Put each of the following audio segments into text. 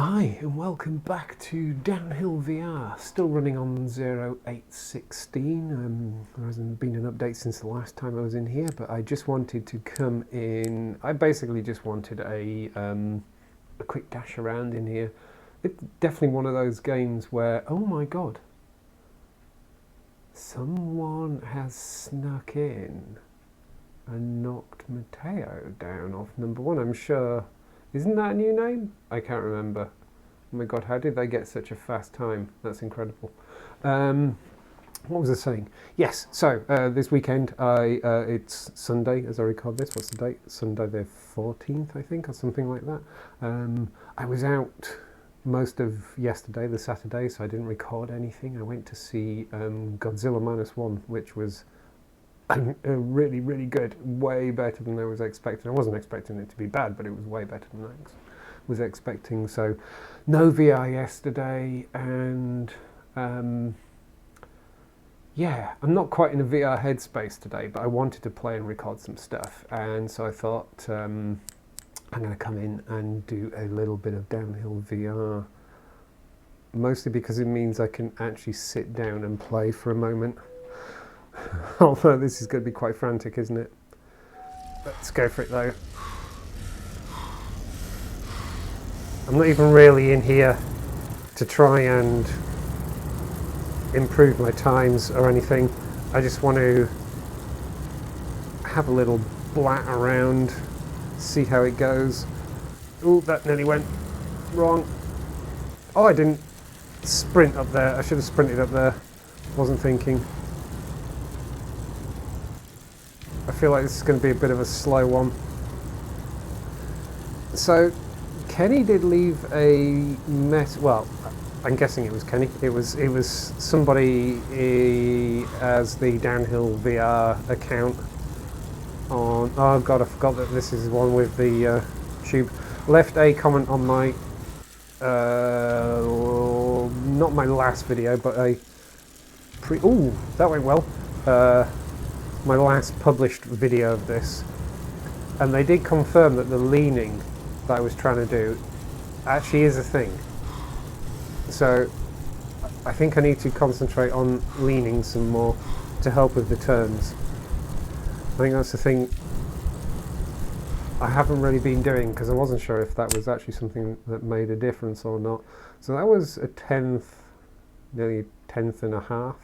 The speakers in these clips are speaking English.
Hi and welcome back to DownhillVR, still running on 0816. There hasn't been an update since the last time I was in here, but I just wanted to come in. I basically just wanted a quick dash around in here. It's definitely one of those games where, oh my god, someone has snuck in and knocked Matteo down off number one. I'm sure. Isn't that a new name? I can't remember. Oh my god, how did they get such a fast time? That's incredible. What was I saying? Yes, so this weekend, it's Sunday as I record this. What's the date? Sunday the 14th, I think, or something like that. I was out most of yesterday, the Saturday, so I didn't record anything. I went to see Godzilla -1, which was really, really good. Way better than I was expecting. I wasn't expecting it to be bad, but it was way better than I was expecting. So, no VR yesterday, and yeah, I'm not quite in a VR headspace today, but I wanted to play and record some stuff, and so I thought I'm going to come in and do a little bit of downhill VR, mostly because it means I can actually sit down and play for a moment. Although this is going to be quite frantic, isn't it? Let's go for it though. I'm not even really in here to try and improve my times or anything. I just want to have a little blat around, see how it goes. Ooh, that nearly went wrong. Oh, I didn't sprint up there. I should have sprinted up there. Wasn't thinking. I feel like this is going to be a bit of a slow one. So, Kenny did leave a mess. Well, I'm guessing it was Kenny. It was somebody as the Downhill VR account on. Oh God, I forgot that this is one with the tube. Left a comment on my not my last video, but a pre. Ooh, that went well. My last published video of this, and they did confirm that the leaning that I was trying to do actually is a thing. So I think I need to concentrate on leaning some more to help with the turns. I think that's the thing I haven't really been doing, because I wasn't sure if that was actually something that made a difference or not. So that was a tenth, nearly tenth and a half.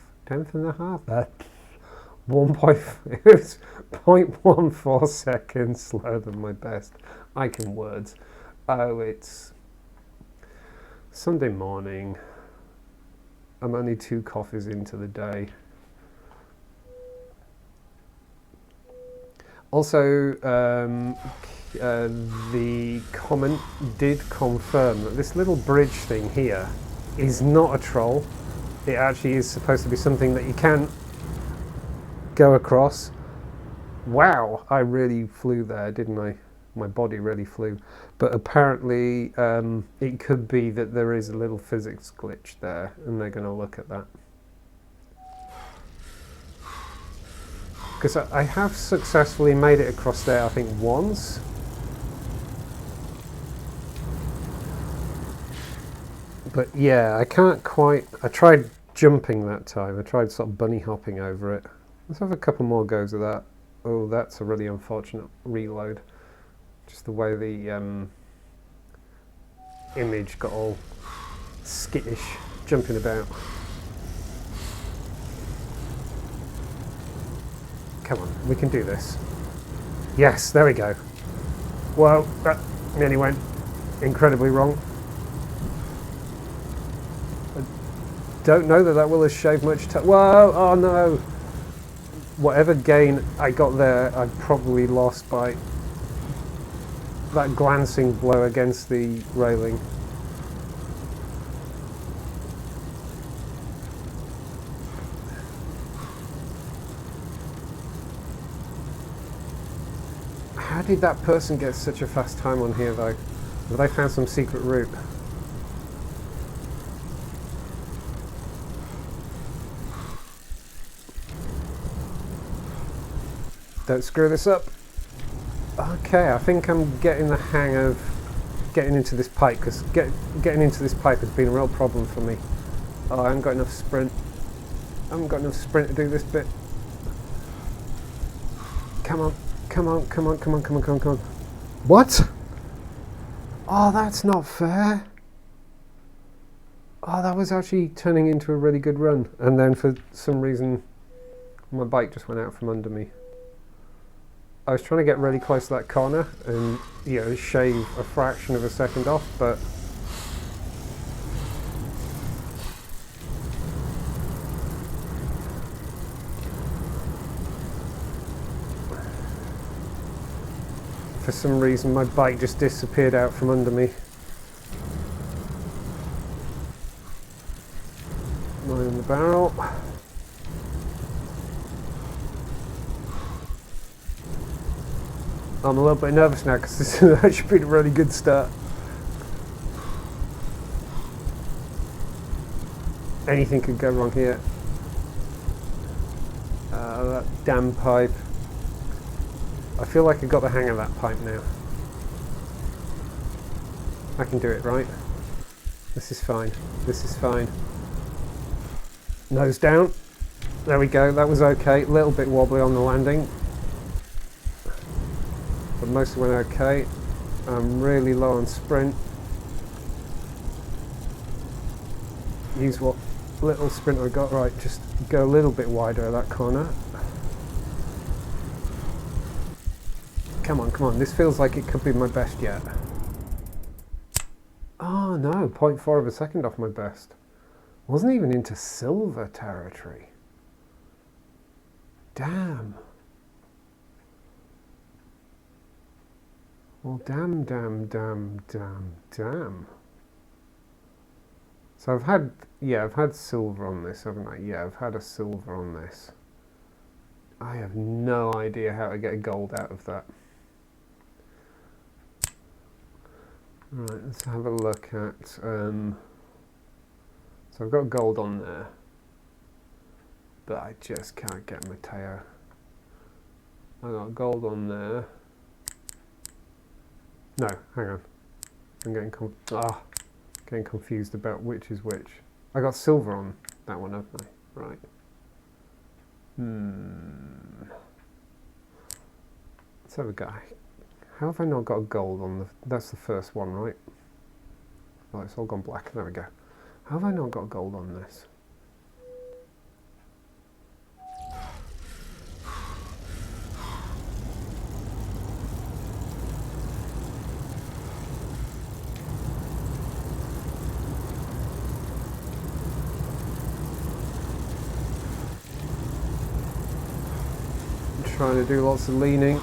It was 0.14 seconds slower than my best. I can words. Oh, it's Sunday morning. I'm only 2 coffees into the day. Also, the comment did confirm that this little bridge thing here is not a troll. It actually is supposed to be something that you can go across. Wow, I really flew there, didn't I? My body really flew. But apparently it could be that there is a little physics glitch there, and they're going to look at that. Because I have successfully made it across there, I think, once. But yeah, I can't quite. I tried jumping that time. I tried sort of bunny hopping over it. Let's have a couple more goes of that. Oh, that's a really unfortunate reload. Just the way the image got all skittish, jumping about. Come on, we can do this. Yes, there we go. Well, that nearly went incredibly wrong. I don't know that will have shaved much time. Whoa, oh no! Whatever gain I got there, I probably lost by that glancing blow against the railing. How did that person get such a fast time on here though? Have they found some secret route? Don't screw this up. Okay, I think I'm getting the hang of getting into this pipe, because getting into this pipe has been a real problem for me. Oh, I haven't got enough sprint. I haven't got enough sprint to do this bit. Come on, come on, come on, come on, come on, come on, come on. What? Oh, that's not fair. Oh, that was actually turning into a really good run. And then for some reason, my bike just went out from under me. I was trying to get really close to that corner and, you know, shave a fraction of a second off, but for some reason my bike just disappeared out from under me. Not in the barrel. I'm a little bit nervous now because this has actually been a really good start. Anything could go wrong here. That damn pipe. I feel like I got the hang of that pipe now. I can do it, right? This is fine. This is fine. Nose down. There we go. That was okay. A little bit wobbly on the landing, but mostly went okay. I'm really low on sprint. Use what little sprint I got. Right, just go a little bit wider at that corner. Come on, come on. This feels like it could be my best yet. Oh no, 0.4 of a second off my best. Wasn't even into silver territory. Damn. Well, damn. So I've had silver on this, haven't I? Yeah, I've had a silver on this. I have no idea how to get gold out of that. Right, let's have a look at, so I've got gold on there, but I just can't get Mateo. I got gold on there. No, hang on. I'm getting confused about which is which. I got silver on that one, haven't I? Right. Let's have a go. How have I not got gold on the... That's the first one, right? Oh, it's all gone black. There we go. How have I not got gold on this? I'm trying to do lots of leaning.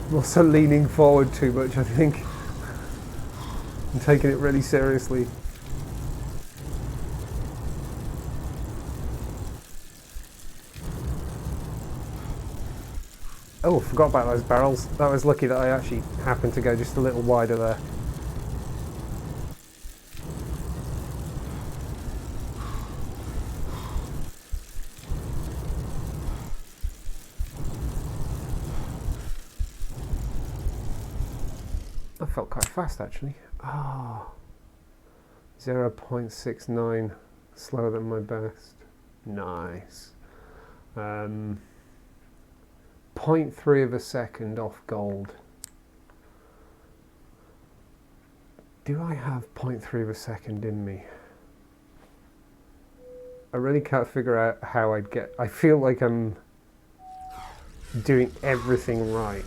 I'm also leaning forward too much, I think. I'm taking it really seriously. Oh, forgot about those barrels. That was lucky that I actually happened to go just a little wider there. That felt quite fast actually. Oh, 0.69 slower than my best. Nice. 0.3 of a second off gold. Do I have 0.3 of a second in me? I really can't figure out how I'd get... I feel like I'm doing everything right.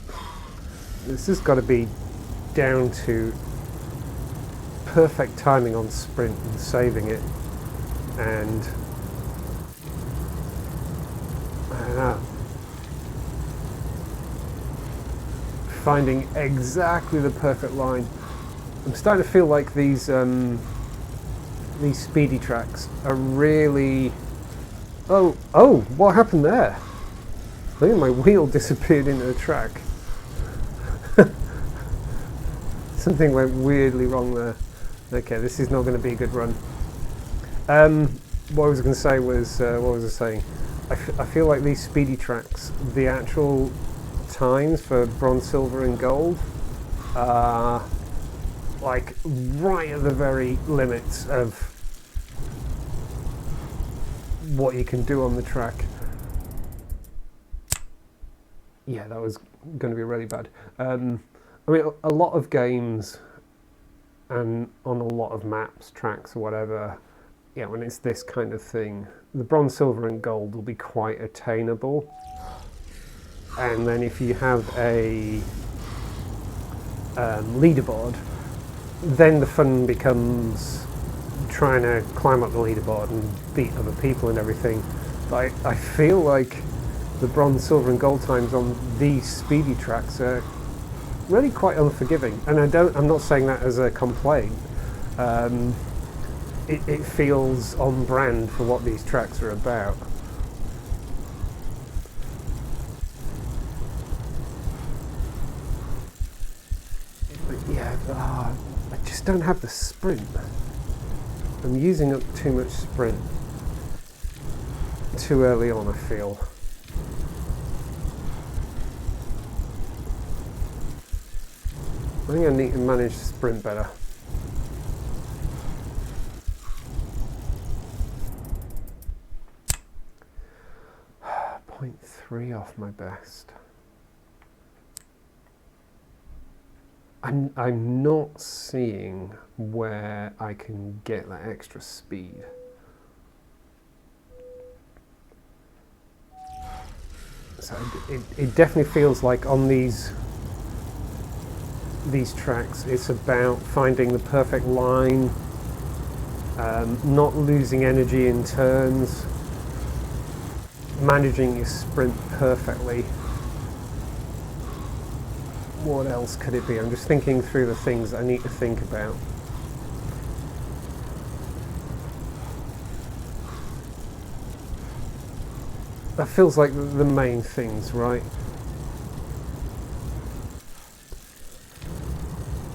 This has got to be down to perfect timing on sprint and saving it, and finding exactly the perfect line. I'm starting to feel like these speedy tracks are really... Oh, what happened there? I think my wheel disappeared into the track. Something went weirdly wrong there. Okay, this is not going to be a good run. What I was going to say was, what was I saying? I feel like these speedy tracks, the actual times for bronze, silver and gold are like right at the very limits of what you can do on the track. Yeah, that was going to be really bad. I mean, a lot of games and on a lot of maps, tracks or whatever, yeah, when it's this kind of thing, the bronze, silver and gold will be quite attainable. And then if you have a leaderboard, then the fun becomes trying to climb up the leaderboard and beat other people and everything. But I feel like the bronze, silver and gold times on these speedy tracks are really quite unforgiving. And I'm not saying that as a complaint. It feels on brand for what these tracks are about. But yeah, I just don't have the sprint. I'm using up too much sprint too early on, I feel. I think I need to manage the sprint better. .3 off my best. I'm not seeing where I can get that extra speed. So it definitely feels like on these tracks it's about finding the perfect line, not losing energy in turns, managing your sprint perfectly. What else could it be? I'm just thinking through the things I need to think about. That feels like the main things, right?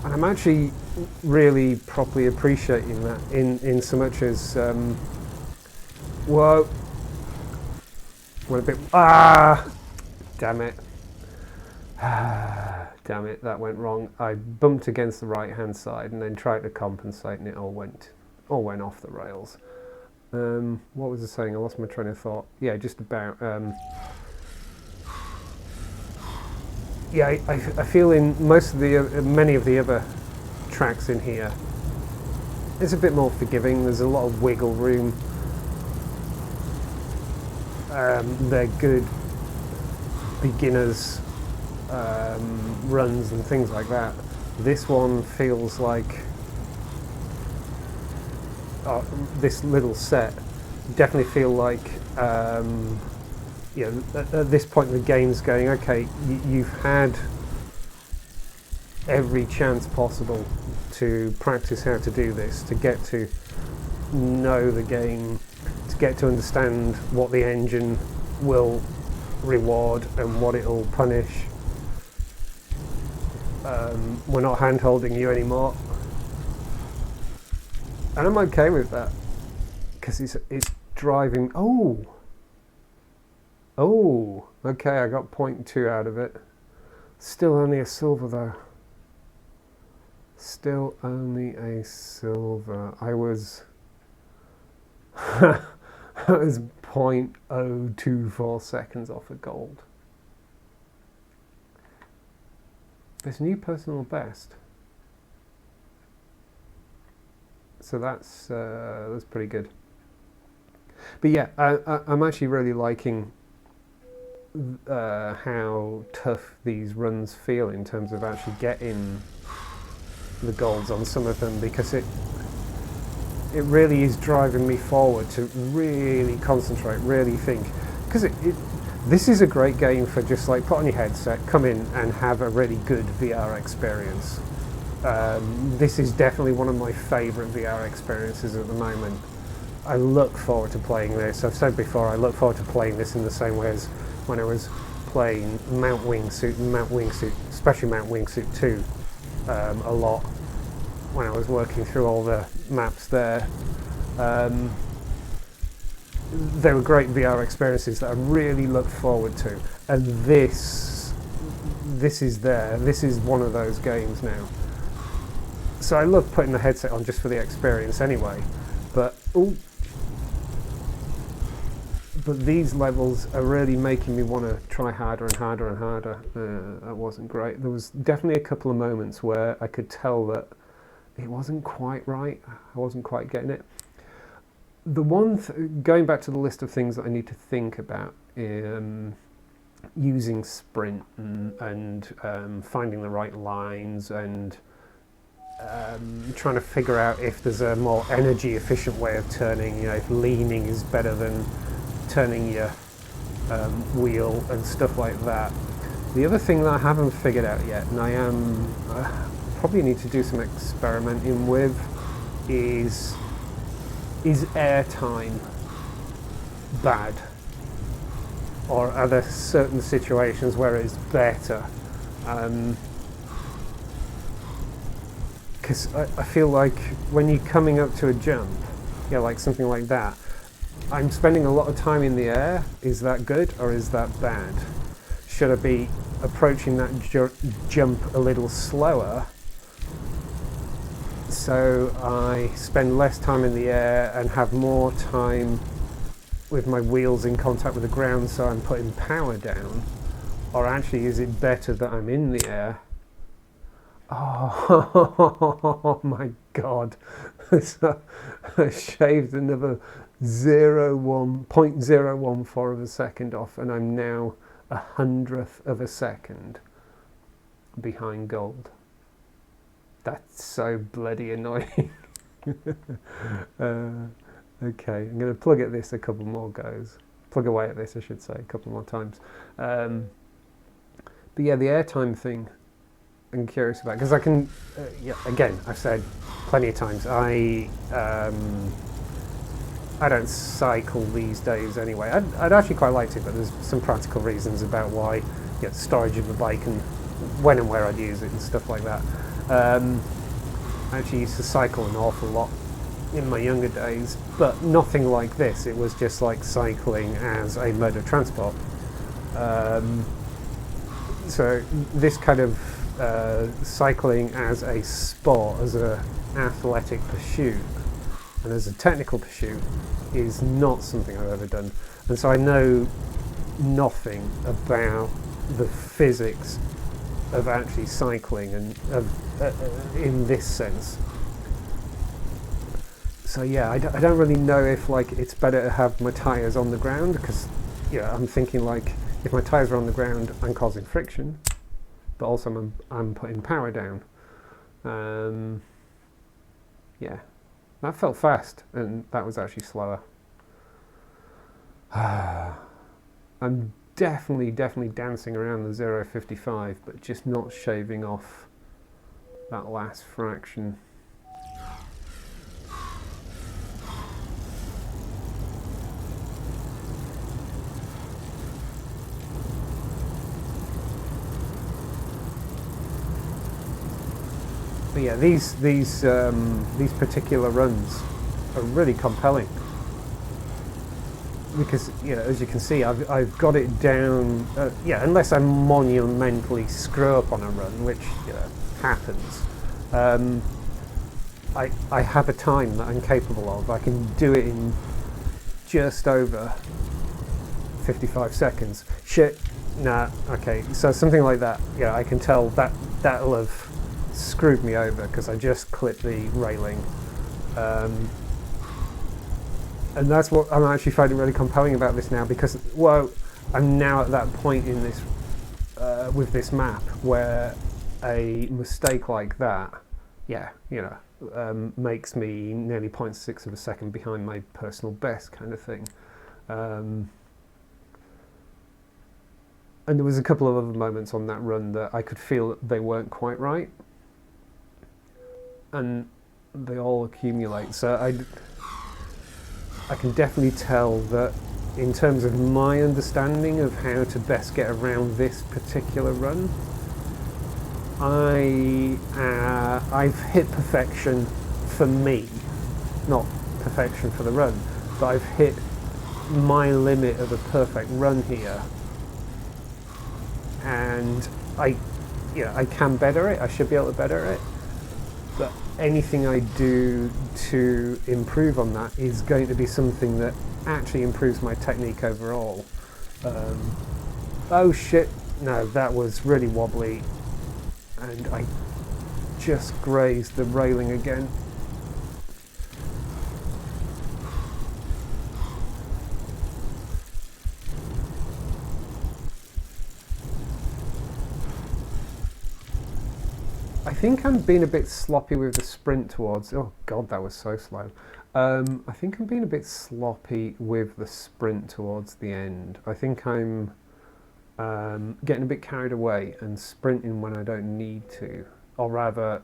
And I'm actually really properly appreciating that in so much as whoa, went a bit, damn it. Damn it, that went wrong. I bumped against the right hand side and then tried to compensate and it all went off the rails. What was I saying? I lost my train of thought. Yeah, just about yeah, I feel in most of the many of the other tracks in here it's a bit more forgiving. There's a lot of wiggle room. They're good beginners runs and things like that. This one feels like this little set definitely feel like you know, at this point in the game's going, okay, you've had every chance possible to practice how to do this, to get to know the game, to get to understand what the engine will reward and what it'll punish. We're not hand-holding you anymore, and I'm okay with that because it's driving. Oh, okay, I got 0.2 out of it. Still only a silver though. Still only a silver. I was I was 0.024 seconds off a gold. This new personal best. So that's pretty good. But yeah, I'm actually really liking how tough these runs feel in terms of actually getting the golds on some of them, because it really is driving me forward to really concentrate, really think, because this is a great game for just like put on your headset, come in and have a really good VR experience. This is definitely one of my favourite VR experiences at the moment. I look forward to playing this. I've said before, I look forward to playing this in the same way as when I was playing Mount Wingsuit, especially Mount Wingsuit 2, a lot when I was working through all the maps there. they were great VR experiences that I really looked forward to, and this is one of those games now. So I love putting the headset on just for the experience anyway, but these levels are really making me want to try harder and harder and harder. That wasn't great. There was definitely a couple of moments where I could tell that it wasn't quite right. I wasn't quite getting it. The one going back to the list of things that I need to think about, using sprint and finding the right lines and trying to figure out if there's a more energy efficient way of turning, if leaning is better than turning your wheel and stuff like that. The other thing that I haven't figured out yet, and I am probably need to do some experimenting with, is airtime bad, or are there certain situations where it's better? Because I feel like when you're coming up to a jump, like something like that, I'm spending a lot of time in the air. Is that good or is that bad? Should I be approaching that jump a little slower so I spend less time in the air and have more time with my wheels in contact with the ground, so I'm putting power down? Or actually, is it better that I'm in the air? Oh my god. So I shaved another 0.014 of a second off, and I'm now 100th of a second behind gold. That's so bloody annoying. Okay, I'm going to plug at this a couple more goes. Plug away at this, I should say, a couple more times. But yeah, the airtime thing I'm curious about, because I can, again, I've said plenty of times, I don't cycle these days anyway. I'd actually quite like to, but there's some practical reasons about why, storage of the bike and when and where I'd use it and stuff like that. I actually used to cycle an awful lot in my younger days, but nothing like this. It was just like cycling as a mode of transport. So this kind of cycling as a sport, as an athletic pursuit, and as a technical pursuit, is not something I've ever done. And so I know nothing about the physics of actually cycling and in this sense. So yeah, I don't really know if it's better to have my tyres on the ground, because I'm thinking if my tyres are on the ground, I'm causing friction, but also I'm putting power down. Yeah, that felt fast, and that was actually slower. I'm definitely dancing around the 0.55, but just not shaving off that last fraction. But yeah, these particular runs are really compelling, because as you can see, I've got it down. Unless I monumentally screw up on a run, which happens, I have a time that I'm capable of. I can do it in just over 55 seconds. Shit, nah, okay. So something like that. I can tell that'll have screwed me over because I just clipped the railing. And that's what I'm actually finding really compelling about this now, because I'm now at that point in this with this map where a mistake like that makes me nearly 0.6 of a second behind my personal best, kind of thing. And there was a couple of other moments on that run that I could feel that they weren't quite right, and they all accumulate. So I can definitely tell that in terms of my understanding of how to best get around this particular run, I've hit perfection for me, not perfection for the run, but I've hit my limit of a perfect run here, and I can better it. I should be able to better it, but anything I do to improve on that is going to be something that actually improves my technique overall. Oh shit, no, that was really wobbly, and I just grazed the railing again. I think I'm being a bit sloppy with the sprint towards... Oh god, that was so slow. I think I'm being a bit sloppy with the sprint towards the end. I think I'm getting a bit carried away and sprinting when I don't need to. Or rather,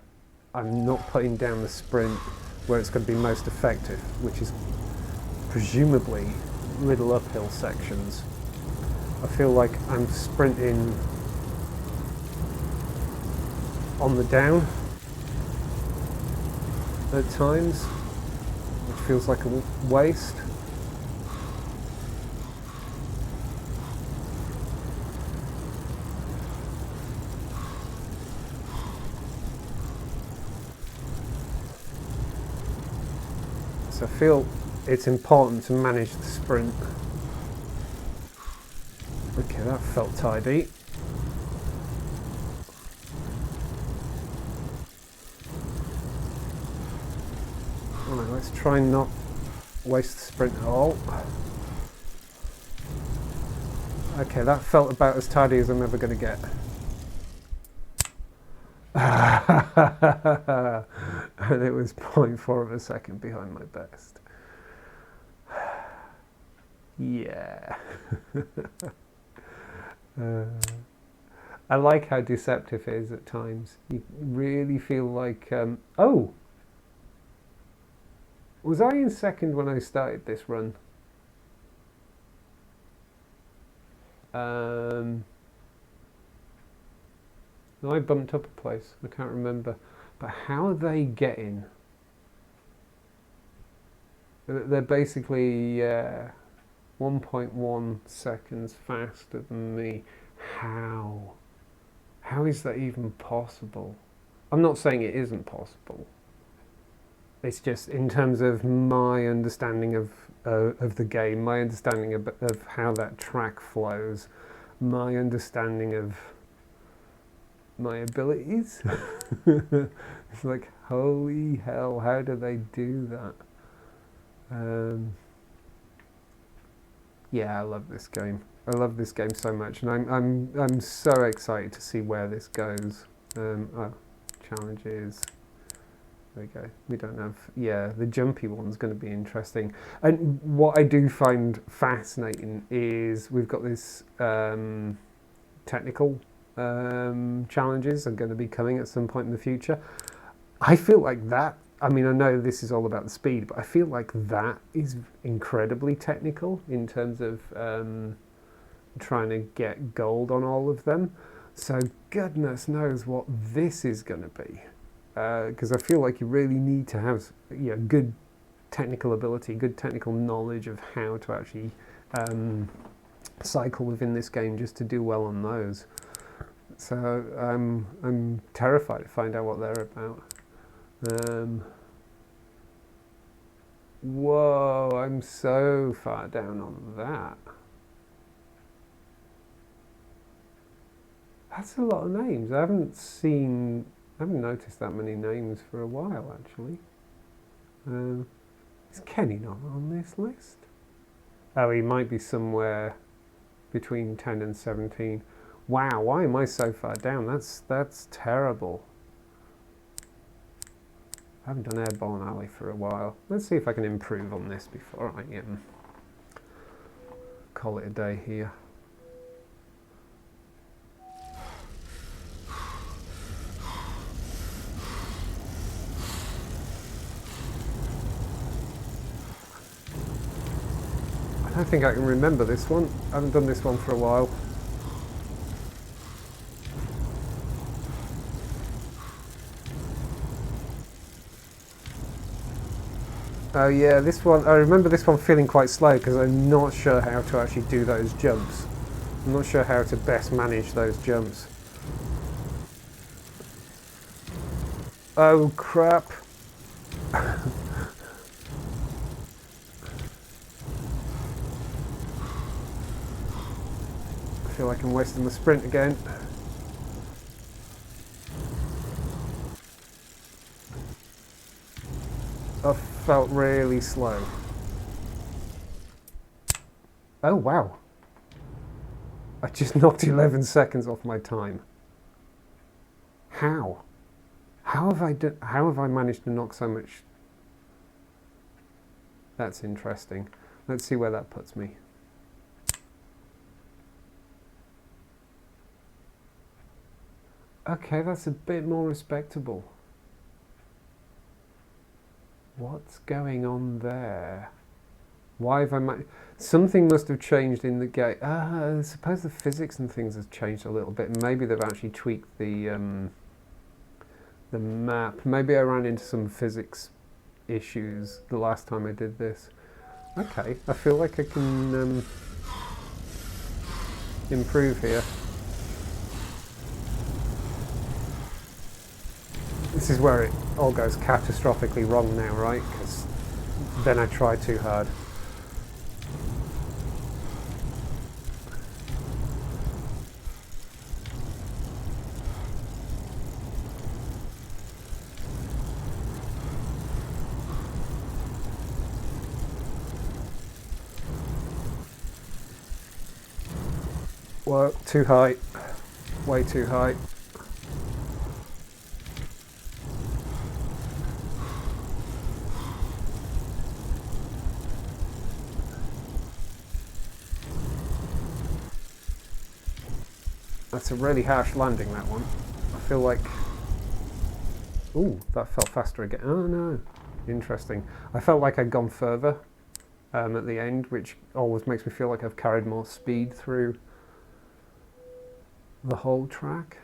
I'm not putting down the sprint where it's going to be most effective, which is presumably little uphill sections. I feel like I'm sprinting on the down at times, which feels like a waste. So I feel it's important to manage the sprint. Okay, that felt tidy. Alright, let's try and not waste the sprint at all. Okay, that felt about as tidy as I'm ever going to get. And it was 0.4 of a second behind my best. Yeah. I like how deceptive it is at times. You really feel like... oh! Was I in second when I started this run? No, I bumped up a place. I can't remember. But how are they getting? They're basically 1.1 seconds faster than me. How? How is that even possible? I'm not saying it isn't possible. It's just in terms of my understanding of the game, my understanding of how that track flows, my understanding of my abilities. It's like, holy hell, how do they do that? Yeah, I love this game. I love this game so much, and I'm so excited to see where this goes. Oh, challenges. There we go. We don't have... Yeah, the jumpy one's going to be interesting. And what I do find fascinating is we've got this technical challenges are going to be coming at some point in the future. I feel like that... I mean, I know this is all about the speed, but I feel like that is incredibly technical in terms of trying to get gold on all of them. So goodness knows what this is going to be. Because I feel like you really need to have good technical ability, good technical knowledge of how to actually cycle within this game just to do well on those. So I'm terrified to find out what they're about. Whoa, I'm so far down on that. That's a lot of names. I haven't noticed that many names for a while, actually. Is Kenny not on this list? Oh, he might be somewhere between 10 and 17. Wow, why am I so far down? That's terrible. I haven't done Airborne Alley for a while. Let's see if I can improve on this before I call it a day here. I don't think I can remember this one. I haven't done this one for a while. Oh yeah, this one, I remember this one feeling quite slow because I'm not sure how to actually do those jumps. I'm not sure how to best manage those jumps. Oh crap. I feel like I'm wasting my sprint again. I felt really slow. Oh wow. I just knocked 11 seconds off my time. How? How have I managed to knock so much? That's interesting. Let's see where that puts me. Okay, that's a bit more respectable. What's going on there? Why have I something must have changed in the game. I suppose the physics and things have changed a little bit. Maybe they've actually tweaked the map. Maybe I ran into some physics issues the last time I did this. Okay, I feel like I can improve here. This is where it all goes catastrophically wrong now, right? Because then I try too hard. Whoa, too high. Way too high. That's a really harsh landing, that one. I feel like... Ooh, that felt faster again. Oh no, interesting. I felt like I'd gone further at the end, which always makes me feel like I've carried more speed through the whole track.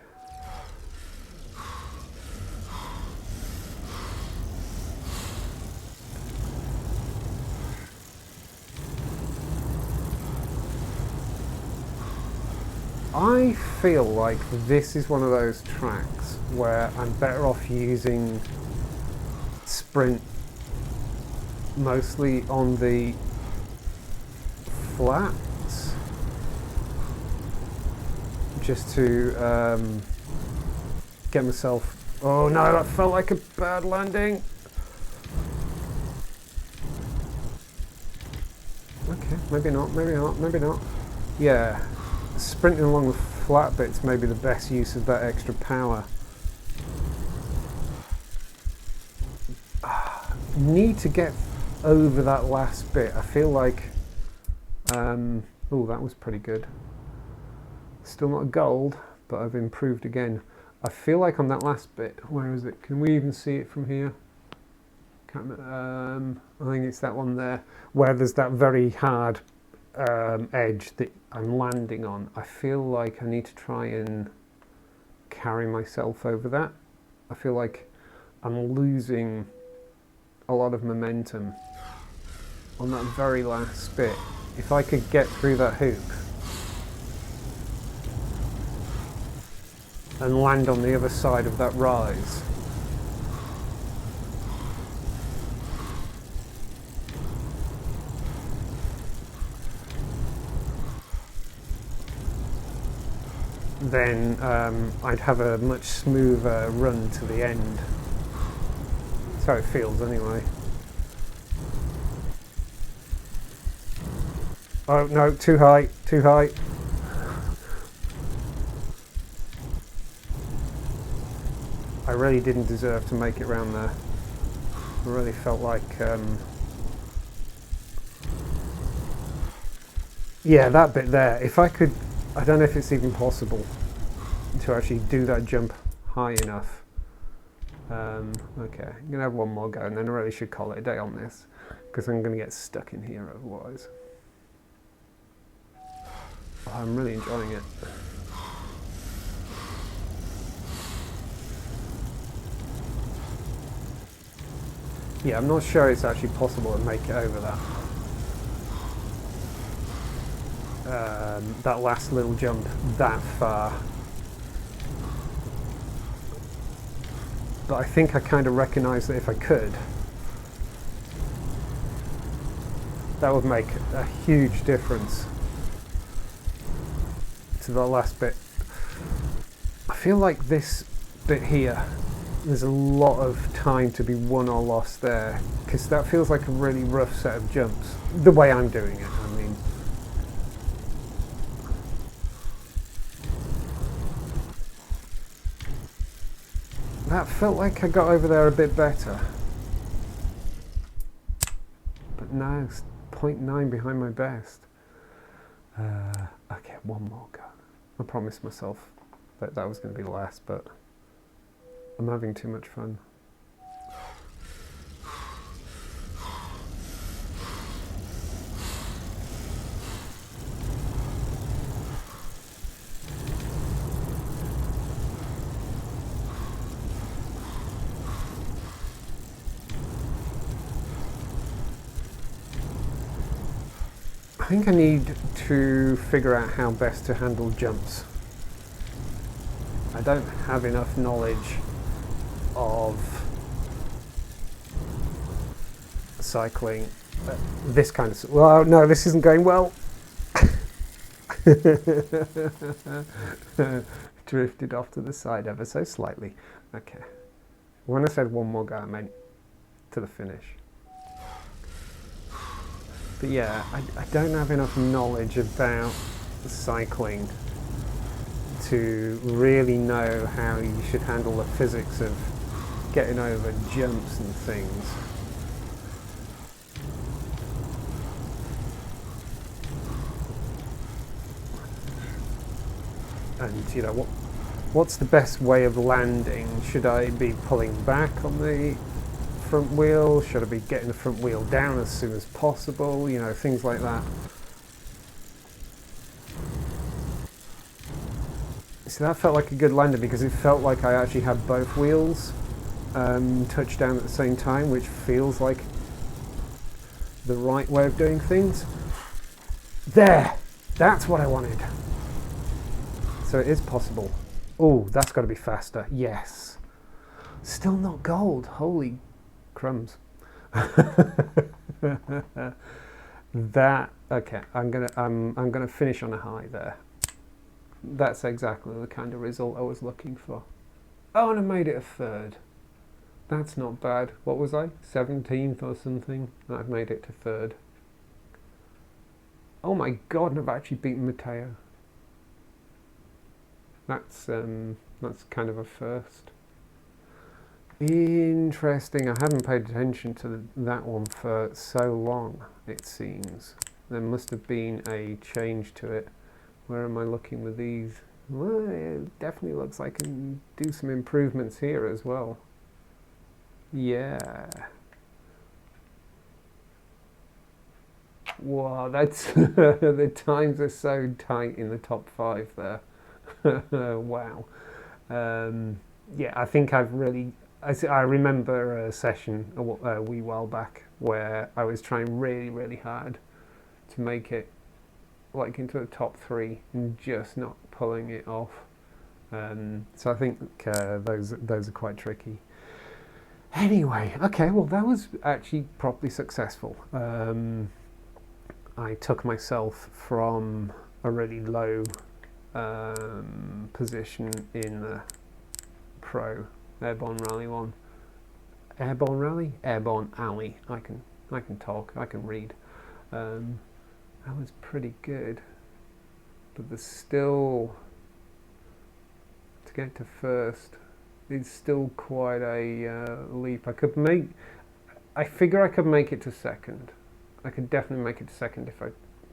I feel like this is one of those tracks where I'm better off using sprint mostly on the flats, just to get myself... Oh no, that felt like a bad landing. Okay, maybe not, maybe not, maybe not. Yeah. Sprinting along the flat bits may be the best use of that extra power. Need to get over that last bit. I feel like... oh, that was pretty good. Still not gold, but I've improved again. I feel like on that last bit... Where is it? Can we even see it from here? Can't, I think it's that one there, where there's that very hard... edge that I'm landing on. I feel like I need to try and carry myself over that. I feel like I'm losing a lot of momentum on that very last bit. If I could get through that hoop and land on the other side of that rise, then I'd have a much smoother run to the end. That's how it feels anyway. Oh no, too high, too high. I really didn't deserve to make it round there. I really felt like... yeah, that bit there, if I could... I don't know if it's even possible to actually do that jump high enough. Okay, I'm going to have one more go and then I really should call it a day on this, because I'm going to get stuck in here otherwise. Oh, I'm really enjoying it. Yeah, I'm not sure it's actually possible to make it over that last little jump that far. But I think I kind of recognise that if I could, that would make a huge difference to the last bit. I feel like this bit here, there's a lot of time to be won or lost there, because that feels like a really rough set of jumps, the way I'm doing it, I mean. That felt like I got over there a bit better. But now it's 0.9 behind my best. Okay, one more go. I promised myself that that was going to be the last, but I'm having too much fun. I think I need to figure out how best to handle jumps. I don't have enough knowledge of cycling. This kind of... Well, no, this isn't going well. Drifted off to the side ever so slightly. Okay. When I said one more go, I meant to the finish. But yeah, I don't have enough knowledge about cycling to really know how you should handle the physics of getting over jumps and things. And you know, what's the best way of landing? Should I be pulling back on the front wheel? Should I be getting the front wheel down as soon as possible? You know, things like that. So that felt like a good landing because it felt like I actually had both wheels touch down at the same time, which feels like the right way of doing things. There! That's what I wanted. So it is possible. Oh, that's got to be faster. Yes. Still not gold. Holy crumbs. That okay. I'm gonna finish on a high there. That's exactly the kind of result I was looking for. Oh, and I made it a third. That's not bad. What was I? 17th or something? And I've made it to third. Oh my god! And I've actually beaten Matteo. That's kind of a first. Interesting. I haven't paid attention to that one for so long, it seems. There must have been a change to it. Where am I looking with these? Well, it definitely looks like I can do some improvements here as well. Yeah. Wow, that's the times are so tight in the top 5 there. Wow. Yeah, I think I've really... I remember a session a wee while back where I was trying really, really hard to make it like into the top 3 and just not pulling it off. So I think those are quite tricky. Anyway, okay, well that was actually properly successful. I took myself from a really low position in the Pro Airborne Rally one. Airborne Rally? Airborne Alley. I can talk, I can read. That was pretty good. But there's still, to get to first, it's still quite a leap. I figure I could make it to second. I could definitely make it to second if I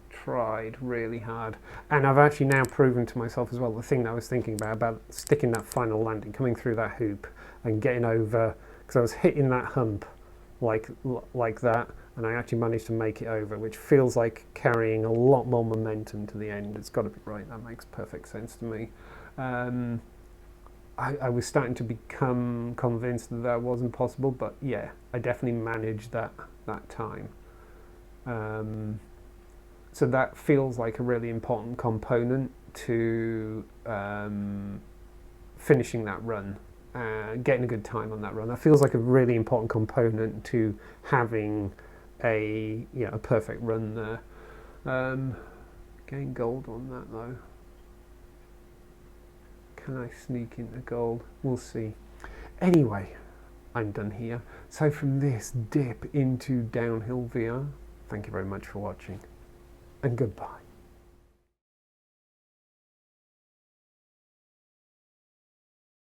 tried really hard. And I've actually now proven to myself as well the thing that I was thinking about sticking that final landing, coming through that hoop and getting over, because I was hitting that hump like that, and I actually managed to make it over, which feels like carrying a lot more momentum to the end. It's got to be right. That makes perfect sense to me. I was starting to become convinced that that wasn't possible, but yeah, I definitely managed that time. So that feels like a really important component to finishing that run, getting a good time on that run. That feels like a really important component to having a perfect run there. Getting gold on that though. Can I sneak into gold? We'll see. Anyway, I'm done here. So from this dip into DownhillVR, thank you very much for watching, and goodbye.